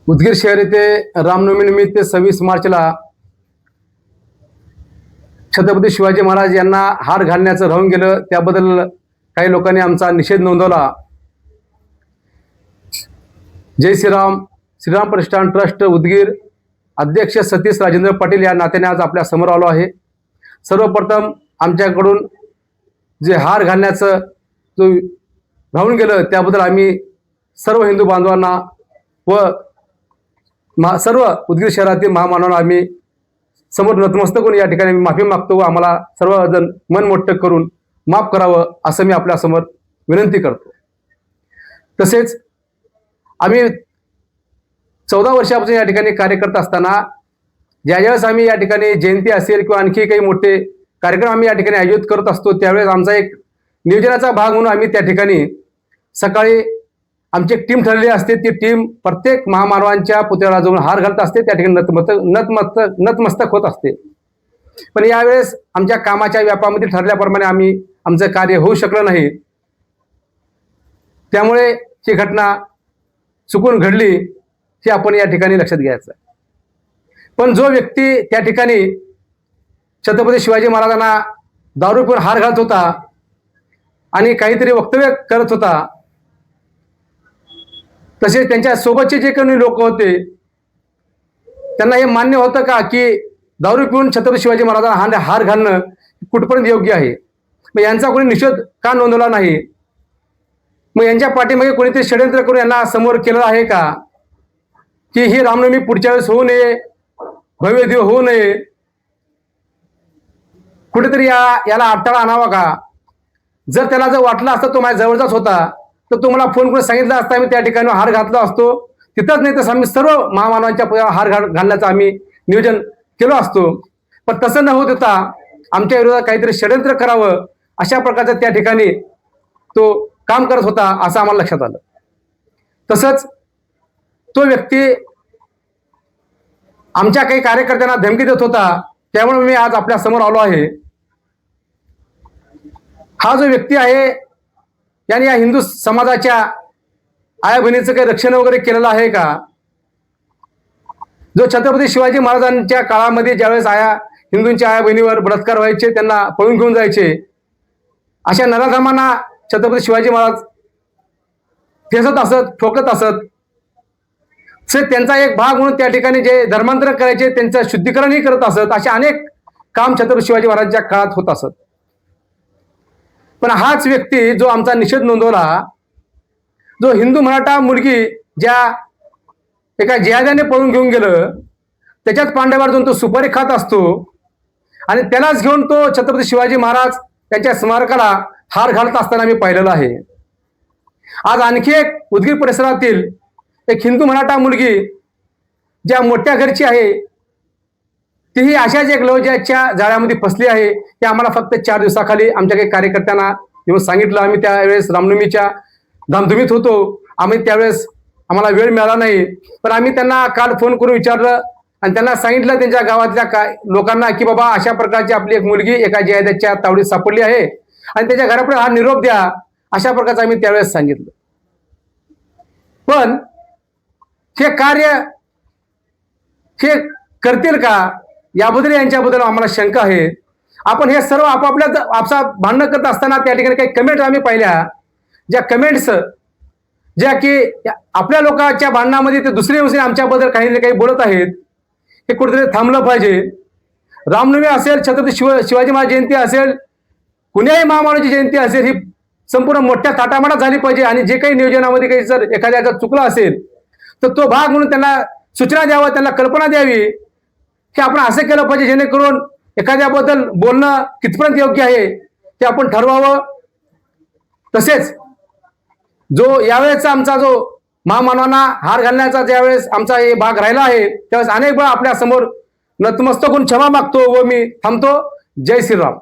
उदगीर शहर येथे रामनवमी निमित्त 26 मार्चला छत्रपती शिवाजी महाराज यांना हार घालण्याचं राहून गेलं, त्याबद्दल काही लोकांनी आमचा निषेध नोंदवला. जय श्रीराम. श्रीराम प्रतिष्ठान ट्रस्ट उदगीर अध्यक्ष सतीश राजेंद्र पाटील या नात्याने आज आपल्या समोर आलो आहे. सर्वप्रथम आमच्याकडून जे हार घालण्याचं जो राहून गेलं त्याबद्दल आम्ही सर्व हिंदू बांधवांना व सर्व उदगीर शहरातील महामानवांना आम्ही समोर नतमस्तक होऊन या ठिकाणी माफी मागतो व आम्हाला सर्वजण मन मोठं करून माफ करावं असं मी आपल्यासमोर विनंती करतो. तसेच आम्ही 14 वर्षापासून या ठिकाणी कार्य करत असताना ज्यावेळेस आम्ही या ठिकाणी जयंती असेल किंवा आणखी काही मोठे कार्यक्रम आम्ही या ठिकाणी आयोजित करत असतो त्यावेळेस आमचा एक नियोजनाचा भाग म्हणून आम्ही त्या ठिकाणी सकाळी आमची एक टीम ठरलेली असते. ती टीम प्रत्येक महामानवांच्या पुतळ्याला जाऊन हार घालत असते, त्या ठिकाणी नतमस्तक होत असते. पण यावेळेस आमच्या कामाच्या व्यापामध्ये ठरल्याप्रमाणे आम्ही आमचं कार्य होऊ शकलं नाही, त्यामुळे ही घटना चुकून घडली हे आपण या ठिकाणी लक्षात घ्यायचं. पण जो व्यक्ती त्या ठिकाणी छत्रपती शिवाजी महाराजांना दारू पिऊन हार घालत होता आणि काहीतरी वक्तव्य करत होता, तसेच त्यांच्या सोबतचे जे काही लोक होते त्यांना हे मान्य होतं का की दारू पिऊन छत्रपती शिवाजी महाराजांना हार घालणं कुठपर्यंत योग्य आहे? मग यांचा कोणी निषेध का नोंदवला नाही? मग यांच्या पाठीमागे कोणीतरी षडयंत्र करून यांना समोर केलं आहे का की ही रामनवमी पुढच्या वेळेस होऊ नये, भव्य दिव होऊ नये, कुठेतरी याला अडथळा आणावा का? जर त्याला जर वाटलं असतं तो माझ्या जवळचाच होता तर तो मला फोन करून सांगितलं असता, आम्ही त्या ठिकाणी हार घातला असतो तिथंच, नाही तर आम्ही सर्व महामानवांच्या पुतळ्याला हार घालण्याचं आम्ही नियोजन केलं असतो. पण तसं न होत होता आमच्या विरोधात काहीतरी षडयंत्र करावं अशा प्रकारचं त्या ठिकाणी तो काम करत होता असं आम्हाला लक्षात आलं. तसंच तो व्यक्ती आमच्या काही कार्यकर्त्यांना धमकी देत होता, त्यामुळे मी आज आपल्या समोर आलो आहे. हा जो व्यक्ती आहे याने या हिंदू समाजाच्या आया बहिणीचं काही रक्षण वगैरे केलेलं आहे का? जो छत्रपती शिवाजी महाराजांच्या काळामध्ये ज्यावेळेस हिंदूंच्या आया बहिणीवर बलात्कार व्हायचे, त्यांना पळून घेऊन जायचे, अशा नराधमांना छत्रपती शिवाजी महाराज ठेचत असत, ठोकत असत. त्यांचा एक भाग म्हणून त्या ठिकाणी जे धर्मांतरण करायचे त्यांचं शुद्धीकरणही करत असत. असे अनेक काम छत्रपती शिवाजी महाराजांच्या काळात होत असत. पण हाच व्यक्ती जो आमचा निषेध नोंदवला, जो हिंदू मराठा मुलगी ज्या एका जिहाद्याने पळून घेऊन गेलं त्याच्याच पांड्यावर जाऊन तो सुपारी खात असतो आणि त्यालाच घेऊन तो छत्रपती शिवाजी महाराज त्यांच्या स्मारकाला हार घालत असताना मी पाहिलेलं आहे. आज आणखी एक उदगीर परिसरातील एक हिंदू मराठा मुलगी ज्या मोठ्या घरची आहे तीही अशाच एक लवजाच्या जाळ्यामध्ये फसली आहे. हे आम्हाला फक्त 4 दिवसाखाली आमच्या काही कार्यकर्त्यांना येऊन सांगितलं. आम्ही त्यावेळेस रामनवमीच्या धामधुमीत होतो, आम्ही त्यावेळेस आम्हाला वेळ मिळाला नाही. पण आम्ही त्यांना काल फोन करून विचारलं आणि त्यांना सांगितलं त्यांच्या गावातल्या लोकांना की बाबा अशा प्रकारची आपली एक मुलगी एका जिहाद्याच्या तावडीत सापडली आहे आणि त्याच्या घरापुढे हा निरोप द्या, अशा प्रकारचं आम्ही त्यावेळेस सांगितलं. पण हे कार्य हे करतील का याबद्दल यांच्याबद्दल आम्हाला शंका आहे. आपण हे सर्व आपापल्या आपसात भांडणं करत असताना त्या ठिकाणी काही कमेंट आम्ही पाहिल्या, ज्या कमेंट्स ज्या की आपल्या लोकांच्या भांडणामध्ये ते दुसरे आमच्याबद्दल काही ना काही बोलत आहेत, हे कुठेतरी थांबलं पाहिजे. रामनवमी असेल, छत्रपती शिवाजी महाराज जयंती असेल, कुण्याही महामानवाची जयंती असेल, ही संपूर्ण मोठ्या थाटामाटात झाली पाहिजे. आणि जे काही नियोजनामध्ये काही जर एखाद्याचा चुकला असेल तर तो भाग म्हणून त्यांना सूचना द्यावा, त्यांना कल्पना द्यावी की आपण असं केलं पाहिजे जेणेकरून एखाद्याबद्दल बोलणं कितपर्यंत योग्य आहे ते आपण ठरवावं. तसेच जो यावेळेसचा आमचा जो महामानवांना हार घालण्याचा ज्यावेळेस आमचा हे भाग राहिला आहे त्यावेळेस अनेक वेळा आपल्या समोर नतमस्तक होऊन क्षमा मागतो व मी थांबतो. जय श्रीराम.